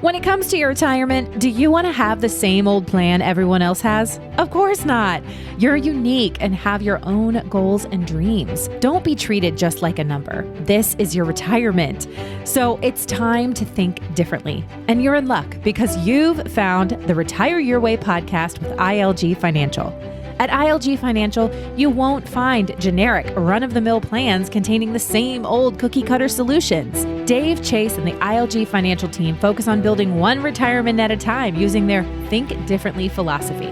When it comes to your retirement, do you want to have the same old plan everyone else has? Of course not. You're unique and have your own goals and dreams. Don't be treated just like a number. This is your retirement. So it's time to think differently. And you're in luck because you've found the Retire Your Way podcast with ILG Financial. At ILG Financial, you won't find generic, run-of-the-mill plans containing the same old cookie-cutter solutions. Dave Chase and the ILG Financial team focus on building one retirement at a time using their Think Differently philosophy.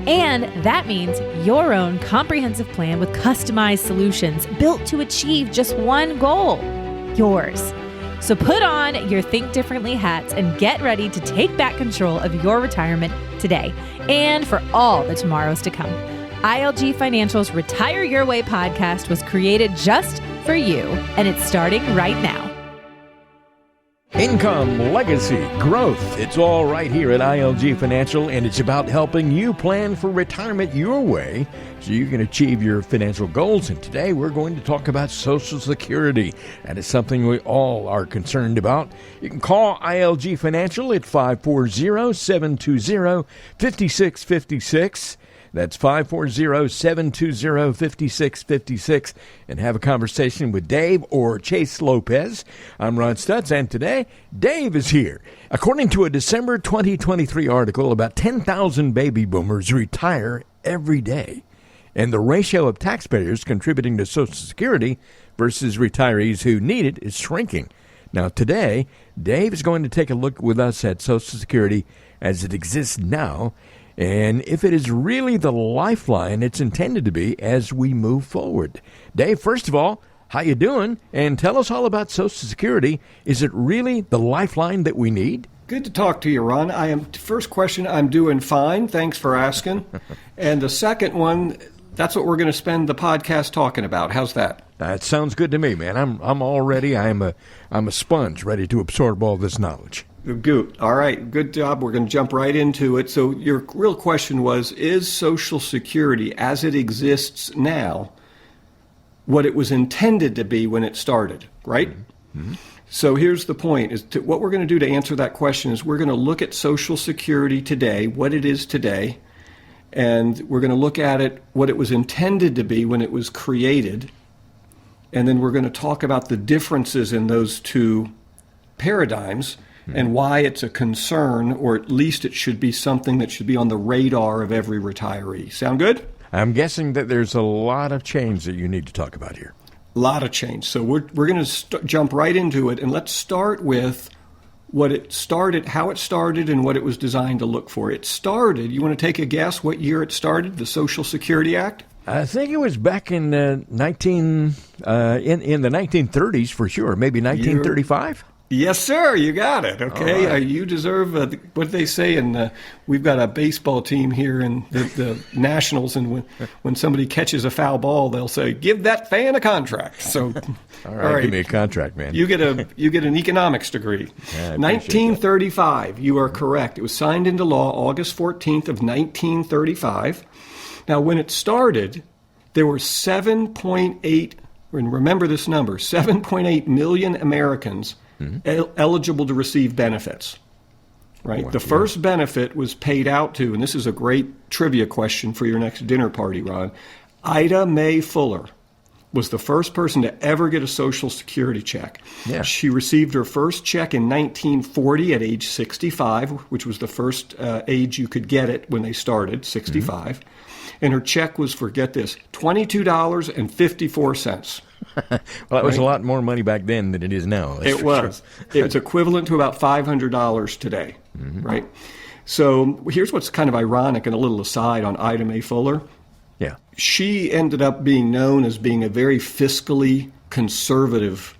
And that means your own comprehensive plan with customized solutions built to achieve just one goal, yours. So put on your Think Differently hats and get ready to take back control of your retirement today and for all the tomorrows to come. ILG Financial's Retire Your Way podcast was created just for you, and it's starting right now. Income, legacy, growth. It's all right here at ILG Financial, and it's about helping you plan for retirement your way so you can achieve your financial goals. And today we're going to talk about Social Security. That is something we all are concerned about. You can call ILG Financial at 540-720-5656. That's 540-720-5656 and have a conversation with Dave or Chase Lopez. I'm Ron Stutz, and today, Dave is here. According to a December 2023 article, about 10,000 baby boomers retire every day, and the ratio of taxpayers contributing to Social Security versus retirees who need it is shrinking. Now, today, Dave is going to take a look with us at Social Security as it exists now, and if it is really the lifeline it's intended to be as we move forward. Dave, first of all, how you doing? And tell us all about Social Security. Is it really the lifeline that we need? Good to talk to you, Ron. First question, I'm doing fine. Thanks for asking. And the second one, that's what we're going to spend the podcast talking about. How's that? That sounds good to me, man. I'm all ready. I'm a sponge ready to absorb all this knowledge. Good. All right. Good job. We're going to jump right into it. So your real question was, is Social Security as it exists now what it was intended to be when it started, right? Mm-hmm. So here's the point. What we're going to do to answer that question is we're going to look at Social Security today, what it is today, and we're going to look at it, what it was intended to be when it was created, and then we're going to talk about the differences in those two paradigms and why it's a concern, or at least it should be something that should be on the radar of every retiree. Sound good? I'm guessing that there's a lot of change that you need to talk about here. A lot of change. So we're going to jump right into it, and let's start with what it started, how it started, and what it was designed to look for. It started, you want to take a guess what year it started, the Social Security Act? I think it was back in in the 1930s for sure, maybe 1935. Yes, sir. You got it. Okay. Right. You deserve, what they say, and we've got a baseball team here in the Nationals, and when somebody catches a foul ball, they'll say, give that fan a contract. So, all right, give me a contract, man. You get an economics degree. Yeah, 1935, you are correct. It was signed into law August 14th of 1935. Now, when it started, there were 7.8, and remember this number, 7.8 million Americans eligible to receive benefits, right? The first benefit was paid out to, and this is a great trivia question for your next dinner party, Ron. Ida Mae Fuller was the first person to ever get a Social Security check. Yeah. She received her first check in 1940 at age 65, which was the first age you could get it when they started, 65. And her check was, forget this, $22.54. Well, that was a lot more money back then than it is now. It was. It was equivalent to about $500 today, right? So here's what's kind of ironic and a little aside on Ida Mae Fuller. Yeah. She ended up being known as being a very fiscally conservative,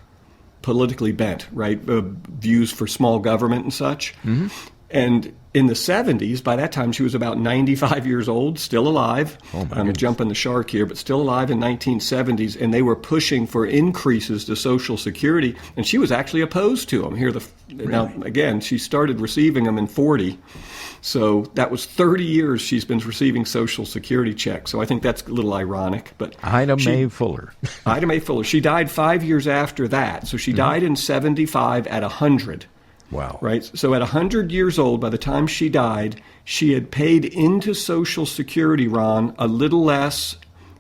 politically bent, right? Views for small government and such. Mm-hmm. And in the 70s, by that time, she was about 95 years old, still alive. I'm jumping the shark here, but still alive in 1970s. And they were pushing for increases to Social Security. And she was actually opposed to them. Really? Now, again, she started receiving them in 40. So that was 30 years she's been receiving Social Security checks. So I think that's a little ironic. But Ida Mae Fuller. Ida Mae Fuller. She died 5 years after that. So she died in 75 at 100. Wow. Right? So at 100 years old, by the time she died, she had paid into Social Security, Ron, a little less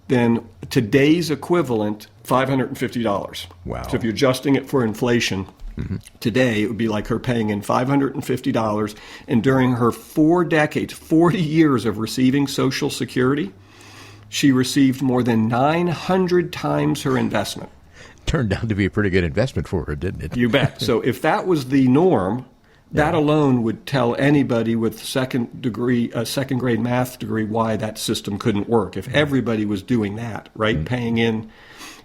than today's equivalent, $550. Wow. So if you're adjusting it for inflation, today it would be like her paying in $550. And during her 4 decades, 40 years of receiving Social Security, she received more than 900 times her investment. Turned out to be a pretty good investment for her, didn't it? You bet. So if that was the norm, that alone would tell anybody with second grade math degree why that system couldn't work. If everybody was doing that, right, paying in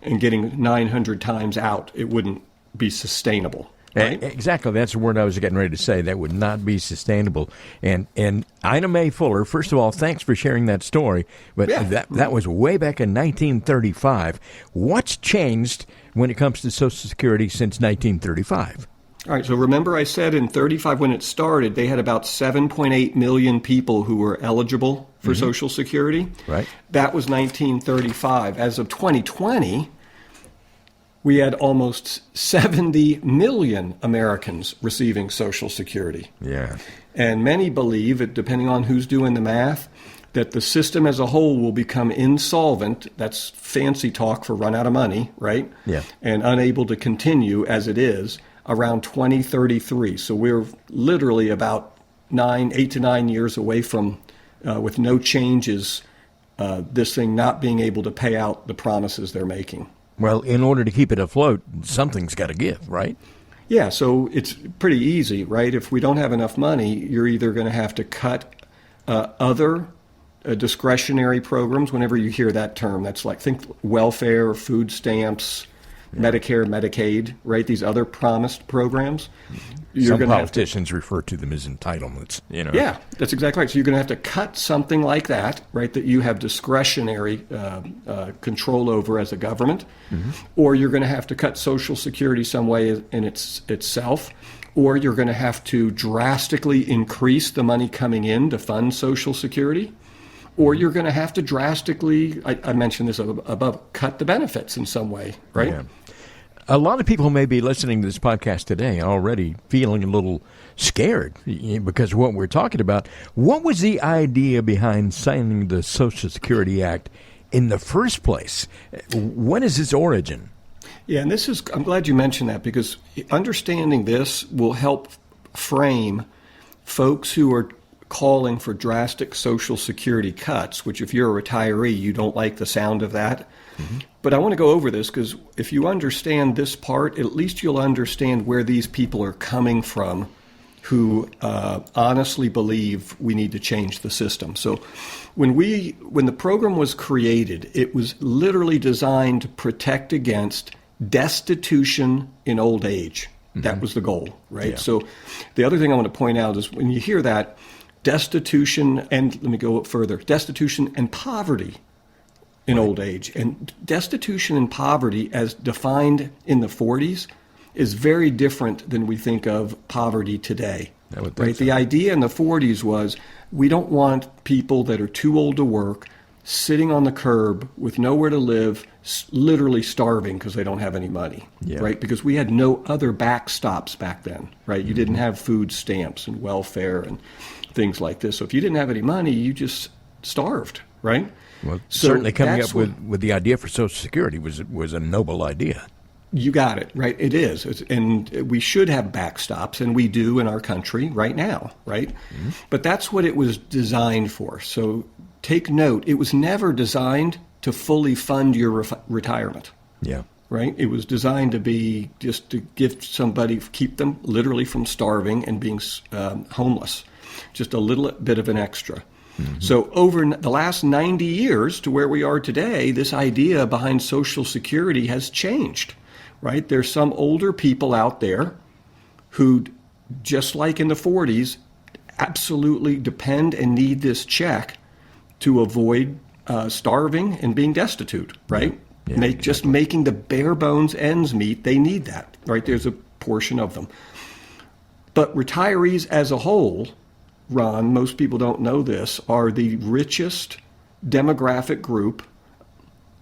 and getting 900 times out, it wouldn't be sustainable. Right? Exactly. That's the word I was getting ready to say. That would not be sustainable. And Ina Mae Fuller, first of all, thanks for sharing that story. But that was way back in 1935. What's changed when it comes to Social Security since 1935? All right, so remember I said in 35 when it started, they had about 7.8 million people who were eligible for Social Security. Right. That was 1935. As of 2020, we had almost 70 million Americans receiving Social Security. Yeah. And many believe, depending on who's doing the math, that the system as a whole will become insolvent. That's fancy talk for run out of money, right? Yeah. And unable to continue as it is around 2033. So we're literally about 8 to 9 years away from, with no changes, this thing not being able to pay out the promises they're making. Well, in order to keep it afloat, something's got to give, right? Yeah, so it's pretty easy, right? If we don't have enough money, you're either going to have to cut other discretionary programs. Whenever you hear that term, that's like, think welfare, food stamps, Medicare, Medicaid, right? These other promised programs. Some politicians refer to them as entitlements, you know. Yeah, that's exactly right. So you're going to have to cut something like that, right, that you have discretionary control over as a government, or you're going to have to cut Social Security some way in itself, or you're going to have to drastically increase the money coming in to fund Social Security, or you're going to have to drastically, I mentioned this above, cut the benefits in some way, right? Yeah. A lot of people may be listening to this podcast today already feeling a little scared because of what we're talking about. What was the idea behind signing the Social Security Act in the first place? What is its origin? Yeah, and I'm glad you mentioned that because understanding this will help frame folks who are calling for drastic Social Security cuts, which if you're a retiree, you don't like the sound of that. But I want to go over this because if you understand this part, at least you'll understand where these people are coming from who honestly believe we need to change the system. So when the program was created, it was literally designed to protect against destitution in old age. That was the goal, right? Yeah. So the other thing I want to point out is when you hear that, destitution, and let me go further, destitution and poverty in old age. And destitution and poverty, as defined in the 40s, is very different than we think of poverty today. Right? The idea in the 40s was we don't want people that are too old to work sitting on the curb with nowhere to live, literally starving because they don't have any money, right? Because we had no other backstops back then, right? You didn't have food stamps and welfare and things like this. So if you didn't have any money, you just starved, right? Well, so certainly coming up with the idea for Social Security was a noble idea. You got it, right? It is. And we should have backstops, and we do in our country right now, right? But that's what it was designed for. So take note, it was never designed to fully fund your retirement. Yeah. Right? It was designed to be just to give somebody, keep them literally from starving and being homeless. Just a little bit of an extra. So over the last 90 years to where we are today, this idea behind Social Security has changed, right? There's some older people out there who, just like in the 40s, absolutely depend and need this check to avoid starving and being destitute, right? Making the bare bones ends meet, they need that, right? There's a portion of them. But retirees as a whole, Ron, most people don't know this, are the richest demographic group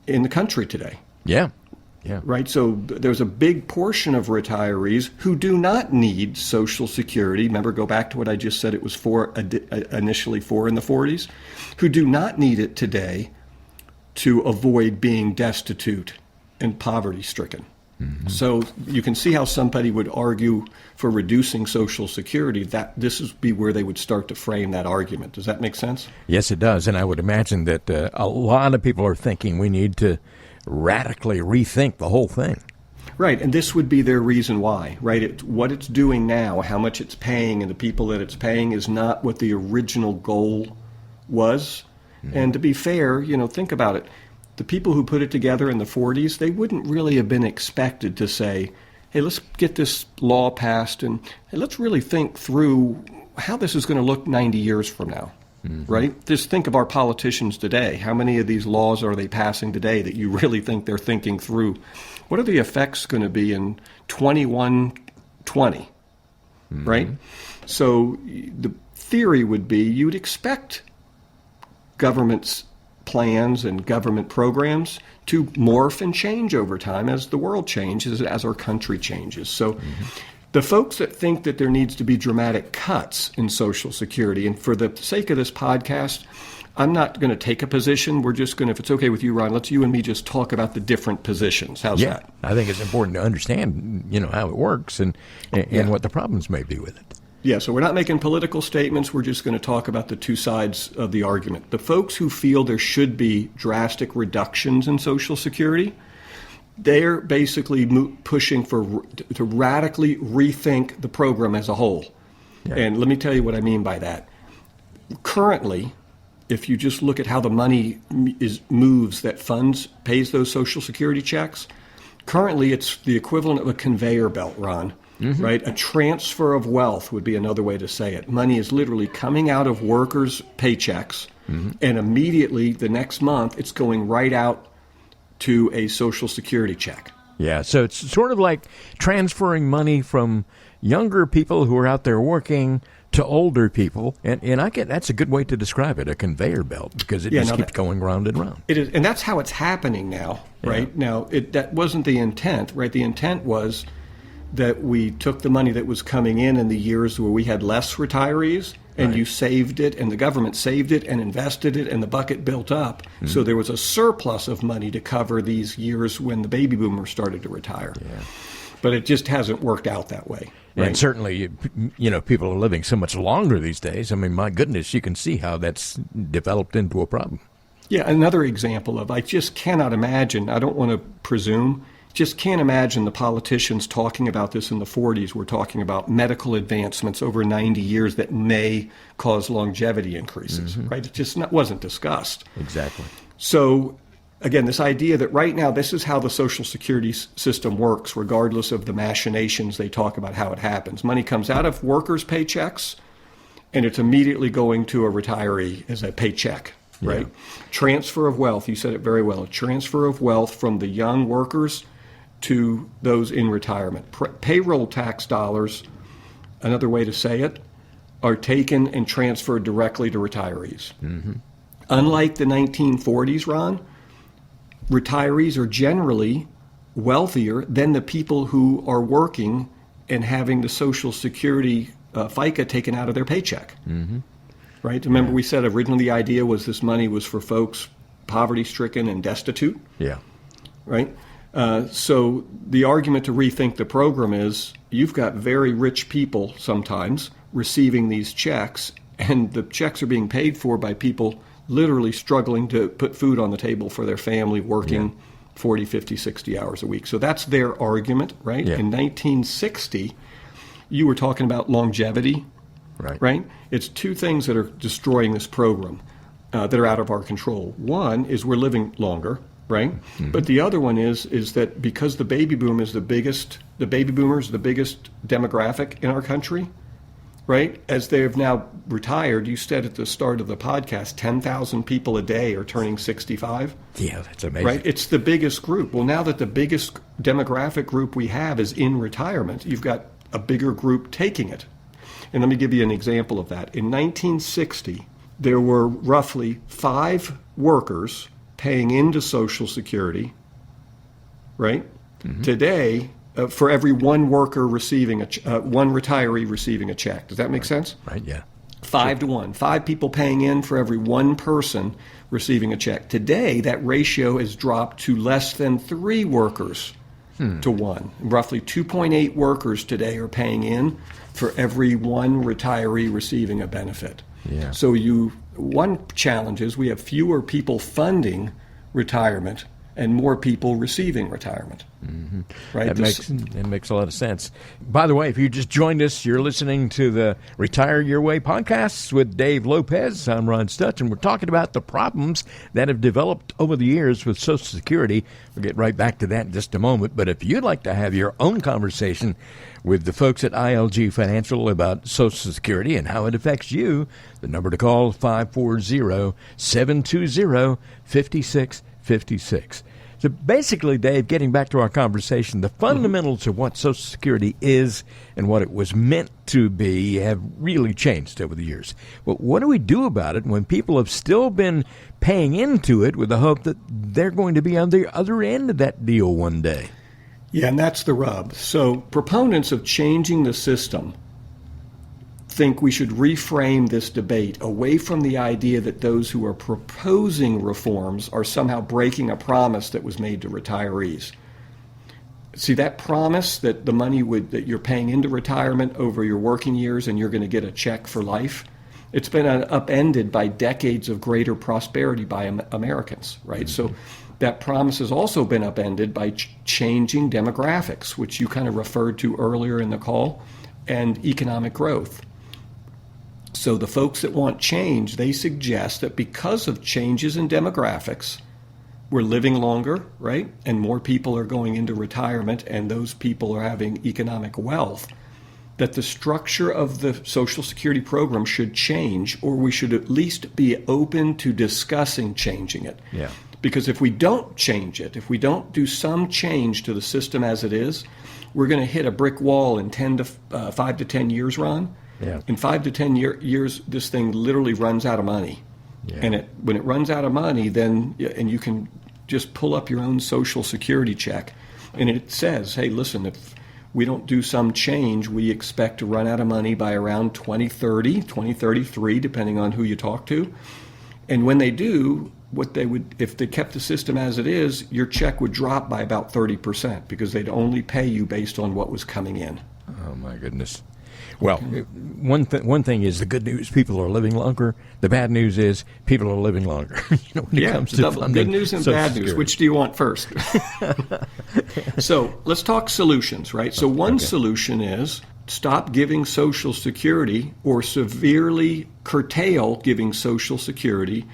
in the country today. Yeah. Yeah. Right? So there's a big portion of retirees who do not need Social Security. Remember, go back to what I just said, it was initially for in the 40s, who do not need it today to avoid being destitute and poverty-stricken. Mm-hmm. So you can see how somebody would argue for reducing Social Security, that this would be where they would start to frame that argument. Does that make sense? Yes, it does. And I would imagine that a lot of people are thinking we need to radically rethink the whole thing. Right, and this would be their reason why, right? What it's doing now, how much it's paying, and the people that it's paying is not what the original goal was. Mm-hmm. And to be fair, think about it. The people who put it together in the 40s, they wouldn't really have been expected to say, hey, let's get this law passed and hey, let's really think through how this is going to look 90 years from now, right? Just think of our politicians today. How many of these laws are they passing today that you really think they're thinking through? What are the effects going to be in 2120, right? So the theory would be you'd expect government's plans and government programs to morph and change over time as the world changes, as our country changes. So the folks that think that there needs to be dramatic cuts in Social Security, and for the sake of this podcast, I'm not going to take a position. We're just going to, if it's okay with you, Ron, let's you and me just talk about the different positions. How's that? I think it's important to understand, how it works and what the problems may be with it. Yeah, so we're not making political statements. We're just going to talk about the two sides of the argument. The folks who feel there should be drastic reductions in Social Security, they're basically pushing to radically rethink the program as a whole. Yeah. And let me tell you what I mean by that. Currently, if you just look at how the money moves that pays those Social Security checks, currently it's the equivalent of a conveyor belt, Ron. Mm-hmm. Right? A transfer of wealth would be another way to say it. Money is literally coming out of workers' paychecks, and immediately the next month it's going right out to a Social Security check. Yeah, so it's sort of like transferring money from younger people who are out there working to older people, and that's a good way to describe it, a conveyor belt, because it just keeps going round and round. It is, and that's how it's happening now, right? Yeah. Now, that wasn't the intent, right? The intent was that we took the money that was coming in the years where we had less retirees, and you saved it, and the government saved it and invested it, and the bucket built up. So there was a surplus of money to cover these years when the baby boomers started to retire. Yeah. But it just hasn't worked out that way. Right? And certainly, people are living so much longer these days. I mean, my goodness, you can see how that's developed into a problem. Yeah, another example of I just cannot imagine, I don't want to presume, just can't imagine the politicians talking about this in the 40s. We're talking about medical advancements over 90 years that may cause longevity increases, right? It just wasn't discussed. Exactly. So, again, this idea that right now this is how the Social Security system works, regardless of the machinations they talk about how it happens. Money comes out of workers' paychecks, and it's immediately going to a retiree as a paycheck, right? Yeah. Transfer of wealth, you said it very well, a transfer of wealth from the young workers to those in retirement. Payroll tax dollars, another way to say it, are taken and transferred directly to retirees. Unlike the 1940s, Ron, retirees are generally wealthier than the people who are working and having the Social Security FICA taken out of their paycheck. Right? Remember, we said originally the idea was this money was for folks poverty-stricken and destitute? Yeah. Right? So the argument to rethink the program is you've got very rich people sometimes receiving these checks, and the checks are being paid for by people literally struggling to put food on the table for their family, working 40, 50, 60 hours a week. So that's their argument, right? Yeah. In 1960, you were talking about longevity, right? It's two things that are destroying this program that are out of our control. One is we're living longer, right? But the other one is that because the baby boom is the biggest demographic in our country, right? As they've now retired, you said at the start of the podcast, 10,000 people a day are turning 65. Yeah, that's amazing. Right? It's the biggest group. Well, now that the biggest demographic group we have is in retirement, you've got a bigger group taking it. And let me give you an example of that. In 1960, there were roughly 5 workers paying into Social Security right? Today, for every one worker receiving one retiree receiving a check. Does that make sense? Right, yeah. 5 to 1. 5 people paying in for every one person receiving a check. Today, that ratio has dropped to less than 3 workers to 1. Roughly 2.8 workers today are paying in for every one retiree receiving a benefit. Yeah. So one challenge is we have fewer people funding retirement and more people receiving retirement. Right? That makes a lot of sense. By the way, if you just joined us, you're listening to the Retire Your Way podcast with Dave Lopez. I'm Ron Stutz, and we're talking about the problems that have developed over the years with Social Security. We'll get right back to that in just a moment. But if you'd like to have your own conversation with the folks at ILG Financial about Social Security and how it affects you, the number to call is 540-720-5656. So basically, Dave, getting back to our conversation, the fundamentals of what Social Security is and what it was meant to be have really changed over the years. But what do we do about it when people have still been paying into it with the hope that they're going to be on the other end of that deal one day? Yeah, and that's the rub. So proponents of changing the system think we should reframe this debate away from the idea that those who are proposing reforms are somehow breaking a promise that was made to retirees. See, that promise that the money that you're paying into retirement over your working years and you're going to get a check for life, it's been upended by decades of greater prosperity by Americans, right? So that promise has also been upended by changing demographics, which you kind of referred to earlier in the call, and economic growth. So the folks that want change, they suggest that because of changes in demographics, we're living longer, right? And more people are going into retirement, and those people are having economic wealth, that the structure of the Social Security program should change, or we should at least be open to discussing changing it. Yeah. Because if we don't change it, if we don't do some change to the system as it is, we're going to hit a brick wall in 5 to 10 years, Ron. Yeah. In 5 to 10 years, this thing literally runs out of money. Yeah. And when it runs out of money, then and you can just pull up your own Social Security check, and it says, hey, listen, if we don't do some change, we expect to run out of money by around 2030, 2033, depending on who you talk to. And when they do, if they kept the system as it is, your check would drop by about 30% because they'd only pay you based on what was coming in. Oh, my goodness. Well, one thing is the good news: people are living longer. The bad news is people are living longer. When it comes to funding good news and Social bad Security. news. Which do you want first? So let's talk solutions, right? So one solution is stop giving Social Security or severely curtail giving Social Security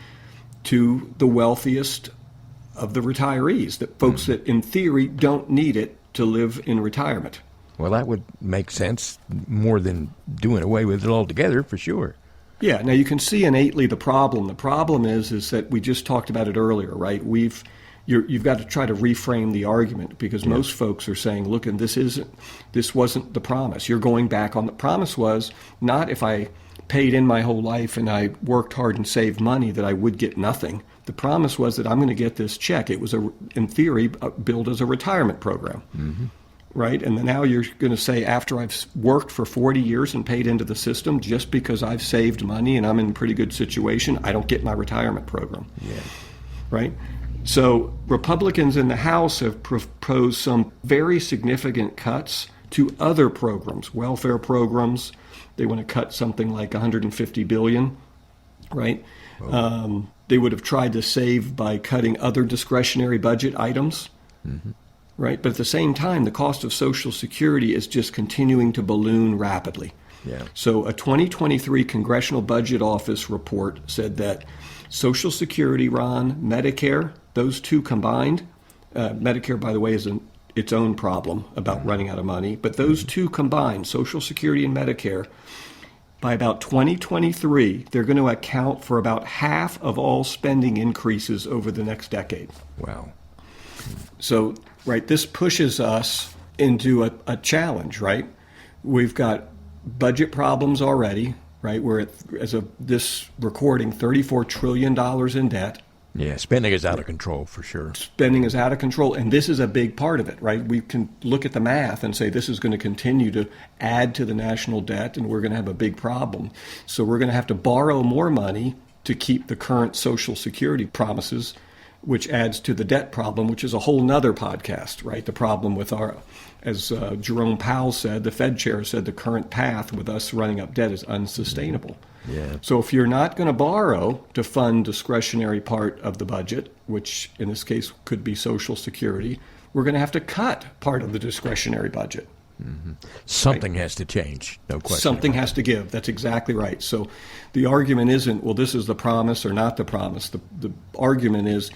to the wealthiest of the retirees, that folks that in theory don't need it to live in retirement. Well, that would make sense more than doing away with it altogether, for sure. Yeah. Now you can see innately the problem. The problem is that we just talked about it earlier, right? You've got to try to reframe the argument because most folks are saying, look, and this wasn't the promise. You're going back on the promise was not if I paid in my whole life and I worked hard and saved money that I would get nothing. The promise was that I'm going to get this check. It was in theory billed as a retirement program. Mm-hmm. Right? And now you're going to say after I've worked for 40 years and paid into the system, just because I've saved money and I'm in a pretty good situation, I don't get my retirement program. Yeah. Right? So Republicans in the House have proposed some very significant cuts to other programs, welfare programs. They want to cut something like $150 billion, right? Oh. They would have tried to save by cutting other discretionary budget items. Mm-hmm. Right, but at the same time, the cost of Social Security is just continuing to balloon rapidly. Yeah. So a 2023 Congressional Budget Office report said that Social Security, Ron, Medicare, those two combined, Medicare, by the way, is its own problem about running out of money, but those two combined, Social Security and Medicare, by about 2023, they're going to account for about half of all spending increases over the next decade. Wow. So, right, this pushes us into a challenge, right? We've got budget problems already, right? We're at, as of this recording, $34 trillion in debt, Yeah, spending is out of control for sure. Spending is out of control, and this is a big part of it, right? We can look at the math and say this is going to continue to add to the national debt, and we're going to have a big problem. So we're going to have to borrow more money to keep the current Social Security promises, which adds to the debt problem, which is a whole nother podcast, right? The problem with our, as Jerome Powell said, the Fed chair said, the current path with us running up debt is unsustainable. Yeah. So if you're not going to borrow to fund discretionary part of the budget, which in this case could be Social Security, we're going to have to cut part of the discretionary budget. Mm-hmm. Something has to change, no question. Something has to give. That's exactly right. So the argument isn't, well, this is the promise or not the promise. The argument is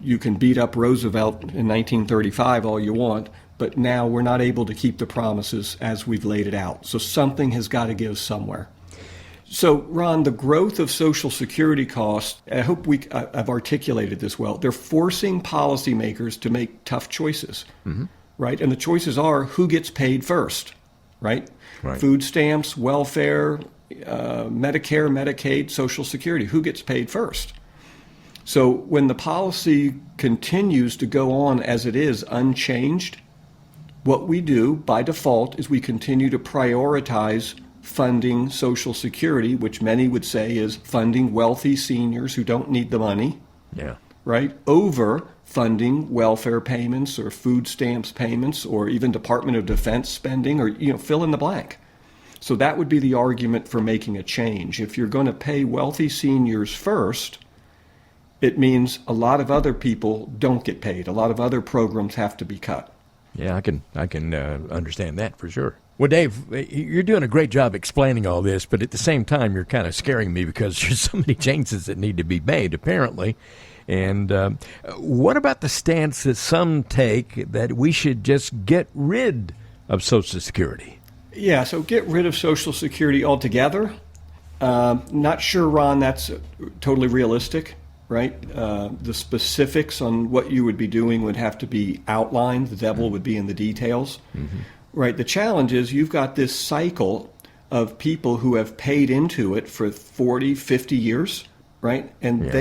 you can beat up Roosevelt in 1935 all you want, but now we're not able to keep the promises as we've laid it out. So something has got to give somewhere. So, Ron, the growth of Social Security costs, I hope I've articulated this well, they're forcing policymakers to make tough choices, right? And the choices are who gets paid first, right? Food stamps, welfare, Medicare, Medicaid, Social Security, who gets paid first? So when the policy continues to go on as it is, unchanged, what we do by default is we continue to prioritize funding Social Security, which many would say is funding wealthy seniors who don't need the money, right, over funding welfare payments or food stamps payments or even Department of Defense spending or, fill in the blank. So that would be the argument for making a change. If you're going to pay wealthy seniors first, it means a lot of other people don't get paid. A lot of other programs have to be cut. Yeah, I can understand that for sure. Well, Dave, you're doing a great job explaining all this, but at the same time, you're kind of scaring me because there's so many changes that need to be made, apparently. And what about the stance that some take that we should just get rid of Social Security? Yeah, so get rid of Social Security altogether. Not sure, Ron, that's totally realistic, right? The specifics on what you would be doing would have to be outlined. The devil would be in the details. Mm-hmm. Right. The challenge is you've got this cycle of people who have paid into it for 40, 50 years, right? And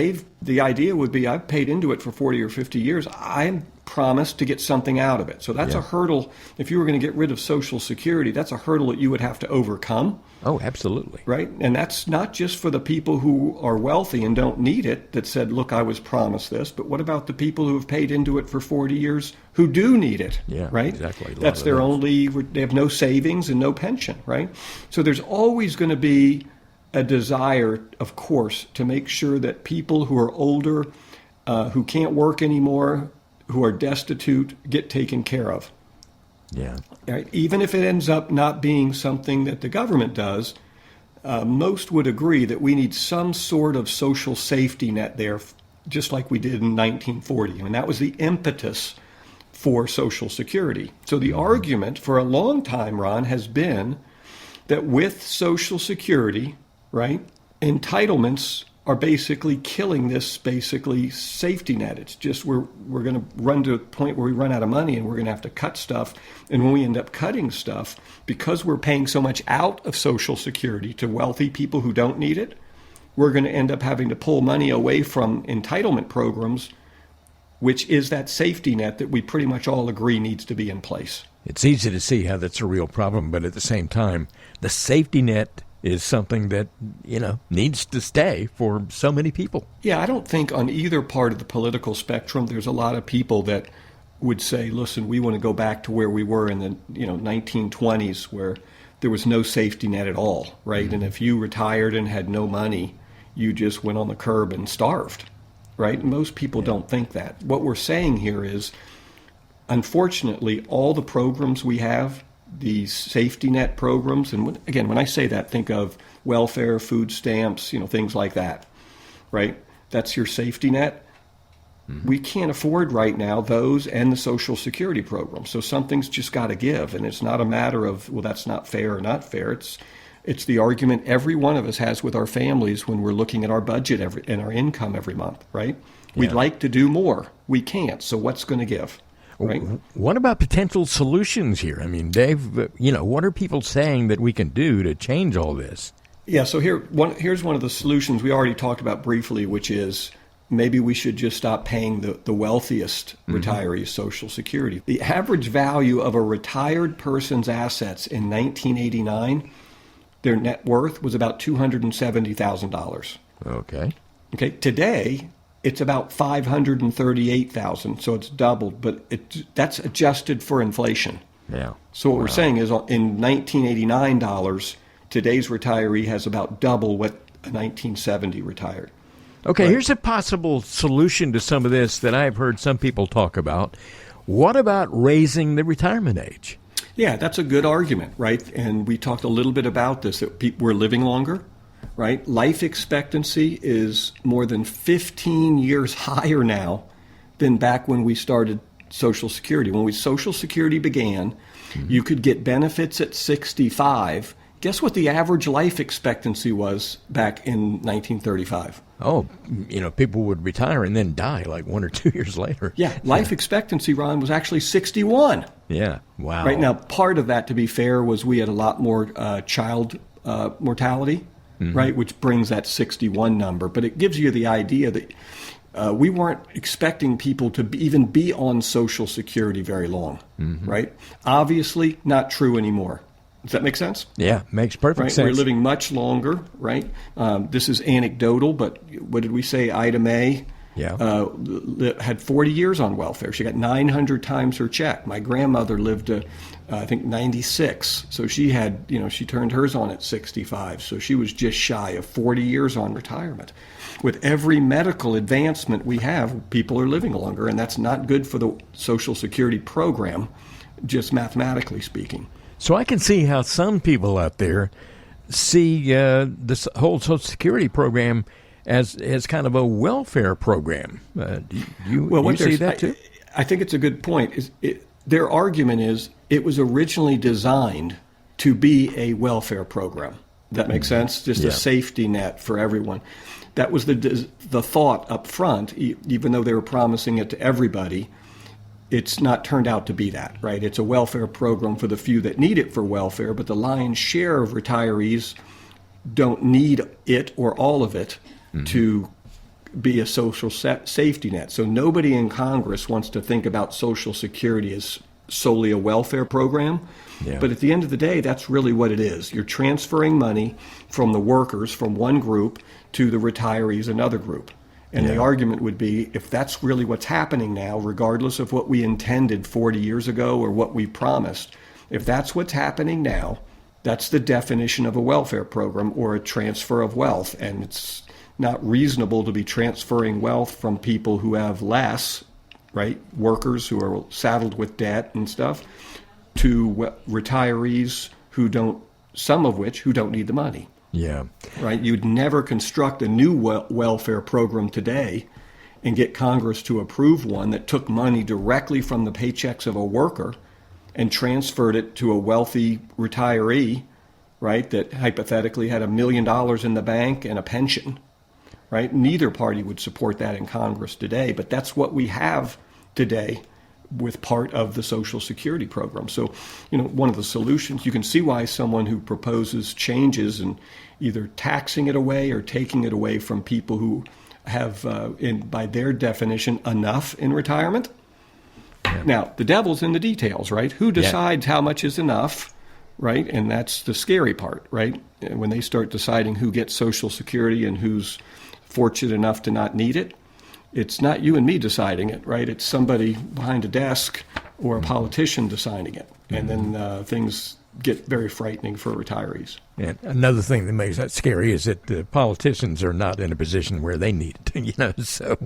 the idea would be, I've paid into it for 40 or 50 years. I'm promised to get something out of it. So that's a hurdle. If you were going to get rid of Social Security, that's a hurdle that you would have to overcome. Oh, absolutely. Right. And that's not just for the people who are wealthy and don't need it that said, look, I was promised this. But what about the people who have paid into it for 40 years who do need it? Yeah, right. Exactly. That's their only, they have no savings and no pension. Right. So there's always going to be a desire, of course, to make sure that people who are older, who can't work anymore, who are destitute, get taken care of. Yeah. Right? Even if it ends up not being something that the government does, most would agree that we need some sort of social safety net there, just like we did in 1940. I mean, that was the impetus for Social Security. So the argument for a long time, Ron, has been that with Social Security, right, entitlements are basically killing this basically safety net. It's just we're going to run to a point where we run out of money and we're going to have to cut stuff. And when we end up cutting stuff, because we're paying so much out of Social Security to wealthy people who don't need it, we're going to end up having to pull money away from entitlement programs, which is that safety net that we pretty much all agree needs to be in place. It's easy to see how that's a real problem, but at the same time, the safety net is something that, needs to stay for so many people. Yeah, I don't think on either part of the political spectrum there's a lot of people that would say, listen, we want to go back to where we were in the 1920s where there was no safety net at all, right? Mm-hmm. And if you retired and had no money, you just went on the curb and starved, right? And most people don't think that. What we're saying here is, unfortunately, all the programs we have, these safety net programs, and again, when I say that, think of welfare, food stamps, things like that, right? That's your safety net. Mm-hmm. We can't afford right now those and the Social Security program. So something's just got to give, and it's not a matter of, well, that's not fair or not fair. It's the argument every one of us has with our families when we're looking at our budget and our income every month, right? Yeah. We'd like to do more. We can't. So what's going to give? Right. What about potential solutions here? I mean, Dave, what are people saying that we can do to change all this? Yeah, so here's one of the solutions we already talked about briefly, which is maybe we should just stop paying the wealthiest retirees Social Security. The average value of a retired person's assets in 1989, their net worth was about $270,000. Okay. Okay. Today, it's about $538,000, so it's doubled, but that's adjusted for inflation. Yeah. So what we're saying is, in 1989 dollars, today's retiree has about double what a 1970 retired. Okay, Right. Here's a possible solution to some of this that I've heard some people talk about. What about raising the retirement age? Yeah, that's a good argument, right? And we talked a little bit about this, that we're living longer, right? Life expectancy is more than 15 years higher now than back when we started Social Security. When Social Security began, you could get benefits at 65. Guess what the average life expectancy was back in 1935? Oh, people would retire and then die like 1 or 2 years later. Yeah, life expectancy, Ron, was actually 61. Yeah, wow. Right now, part of that, to be fair, was we had a lot more child mortality, right, which brings that 61 number. But it gives you the idea that we weren't expecting people to even be on Social Security very long, right? Obviously, not true anymore. Does that make sense? Yeah, makes perfect Right? sense. We're living much longer, right? This is anecdotal, but what did we say? Ida Mae had 40 years on welfare. She got 900 times her check. My grandmother lived I think 96. So she had, she turned hers on at 65. So she was just shy of 40 years on retirement. With every medical advancement we have, people are living longer, and that's not good for the Social Security program, just mathematically speaking. So I can see how some people out there see this whole Social Security program as kind of a welfare program. Do you see that too? I think it's a good point. Their argument is it was originally designed to be a welfare program. That makes sense? Just a safety net for everyone. That was the thought up front, even though they were promising it to everybody. It's not turned out to be that, right? It's a welfare program for the few that need it for welfare, but the lion's share of retirees don't need it or all of it to be a social safety net. So nobody in Congress wants to think about Social Security as solely a welfare program. Yeah. But at the end of the day, that's really what it is. You're transferring money from the workers from one group to the retirees, another group. And the argument would be, if that's really what's happening now, regardless of what we intended 40 years ago or what we promised, if that's what's happening now, that's the definition of a welfare program or a transfer of wealth. And it's not reasonable to be transferring wealth from people who have less, right, workers who are saddled with debt and stuff, to retirees who don't, some of which who don't need the money. Yeah. Right? You'd never construct a new welfare program today and get Congress to approve one that took money directly from the paychecks of a worker and transferred it to a wealthy retiree, right, that hypothetically had $1 million in the bank and a pension, right? Neither party would support that in Congress today, but that's what we have today with part of the Social Security program. So, one of the solutions, you can see why someone who proposes changes and either taxing it away or taking it away from people who have, by their definition, enough in retirement. Yeah. Now, the devil's in the details, right? Who decides how much is enough, right? And that's the scary part, right? When they start deciding who gets Social Security and who's fortunate enough to not need it, it's not you and me deciding it, right? It's somebody behind a desk or a politician deciding it. And then things get very frightening for retirees. And another thing that makes that scary is that the politicians are not in a position where they need it, so,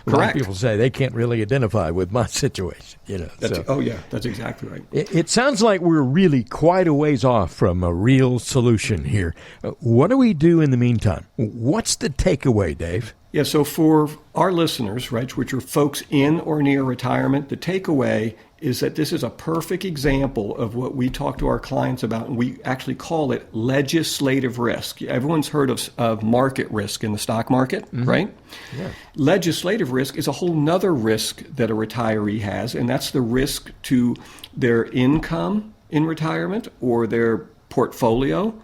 a lot of people say they can't really identify with my situation, That's exactly right. It sounds like we're really quite a ways off from a real solution here. What do we do in the meantime? What's the takeaway, Dave? Yeah, so for our listeners, right, which are folks in or near retirement, the takeaway is that this is a perfect example of what we talk to our clients about, and we actually call it legislative risk. Everyone's heard of market risk in the stock market, right? Yeah. Legislative risk is a whole nother risk that a retiree has, and that's the risk to their income in retirement or their portfolio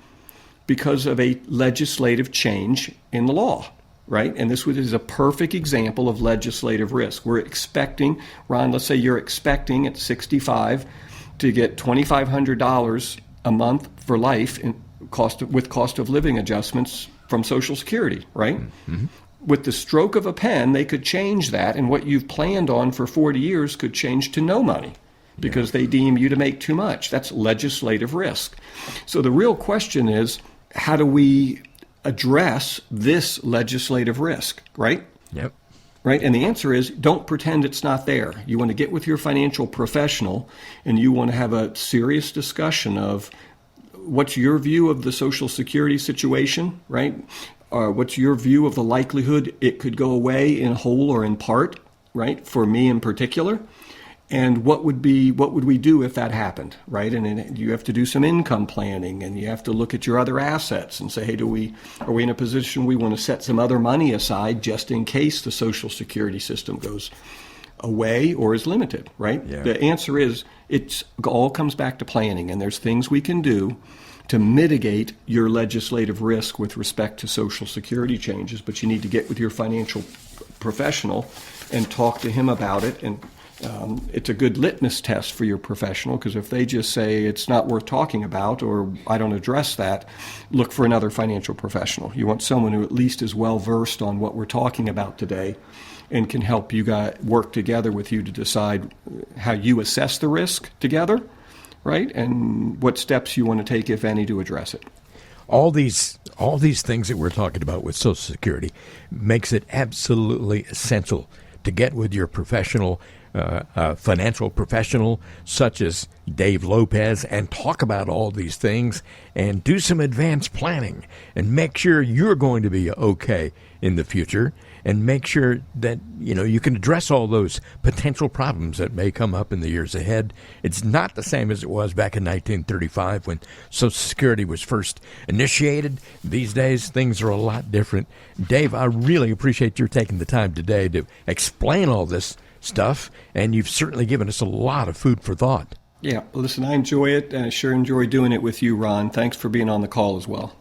because of a legislative change in the law. right? And this is a perfect example of legislative risk. We're expecting, Ron, let's say you're expecting at 65 to get $2,500 a month for life with cost of living adjustments from Social Security, right? Mm-hmm. With the stroke of a pen, they could change that, and what you've planned on for 40 years could change to no money because they deem you to make too much. That's legislative risk. So the real question is, how do we address this legislative risk, right? Yep. Right? And the answer is, don't pretend it's not there. You want to get with your financial professional and you want to have a serious discussion of what's your view of the Social Security situation, right? What's your view of the likelihood it could go away in whole or in part, right? For me in particular. And what would we do if that happened, right? And then you have to do some income planning, and you have to look at your other assets and say, hey, are we in a position we want to set some other money aside just in case the Social Security system goes away or is limited, right? Yeah. The answer is it all comes back to planning, and there's things we can do to mitigate your legislative risk with respect to Social Security changes, but you need to get with your financial professional and talk to him about it. And it's a good litmus test for your professional, because if they just say it's not worth talking about or I don't address that, look for another financial professional. You want someone who at least is well versed on what we're talking about today and can help you guys work together with you to decide how you assess the risk together, right? And what steps you want to take, if any, to address it. All these things that we're talking about with Social Security makes it absolutely essential to get with your professional, financial professional such as Dave Lopez, and talk about all these things and do some advanced planning and make sure you're going to be okay in the future, and make sure that you can address all those potential problems that may come up in the years ahead. It's not the same as it was back in 1935 when Social Security was first initiated. These days, things are a lot different. Dave, I really appreciate your taking the time today to explain all this stuff, and you've certainly given us a lot of food for thought. Yeah, listen, I enjoy it, and I sure enjoy doing it with you, Ron. Thanks for being on the call as well.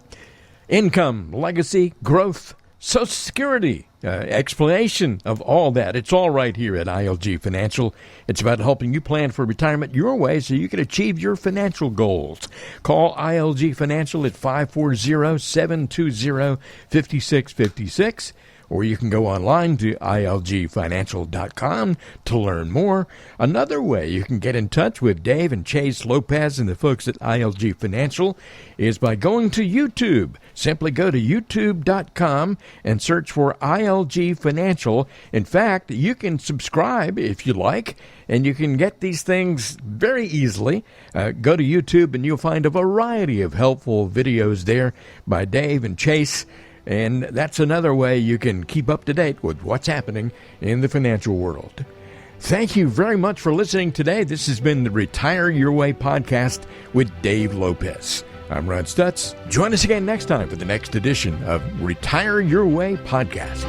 Income, legacy, growth, Social Security, explanation of all that. It's all right here at ILG Financial. It's about helping you plan for retirement your way so you can achieve your financial goals. Call ILG Financial at 540-720-5656. Or you can go online to ilgfinancial.com to learn more. Another way you can get in touch with Dave and Chase Lopez and the folks at ILG Financial is by going to YouTube. Simply go to youtube.com and search for ILG Financial. In fact, you can subscribe if you like, and you can get these things very easily. Go to YouTube and you'll find a variety of helpful videos there by Dave and Chase. And that's another way you can keep up to date with what's happening in the financial world. Thank you very much for listening today. This has been the Retire Your Way podcast with Dave Lopez. I'm Ron Stutz. Join us again next time for the next edition of Retire Your Way podcast.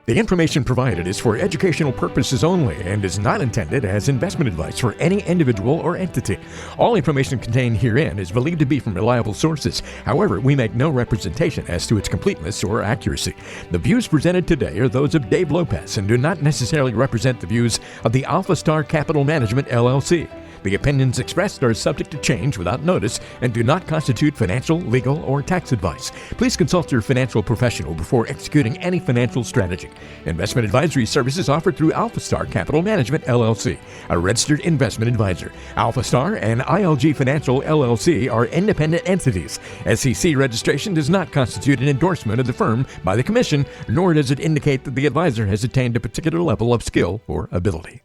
The information provided is for educational purposes only and is not intended as investment advice for any individual or entity. All information contained herein is believed to be from reliable sources. However, we make no representation as to its completeness or accuracy. The views presented today are those of Dave Lopez and do not necessarily represent the views of the Alpha Star Capital Management, LLC. The opinions expressed are subject to change without notice and do not constitute financial, legal, or tax advice. Please consult your financial professional before executing any financial strategy. Investment advisory services offered through Alpha Star Capital Management, LLC, a registered investment advisor. Alpha Star and ILG Financial, LLC are independent entities. SEC registration does not constitute an endorsement of the firm by the Commission, nor does it indicate that the advisor has attained a particular level of skill or ability.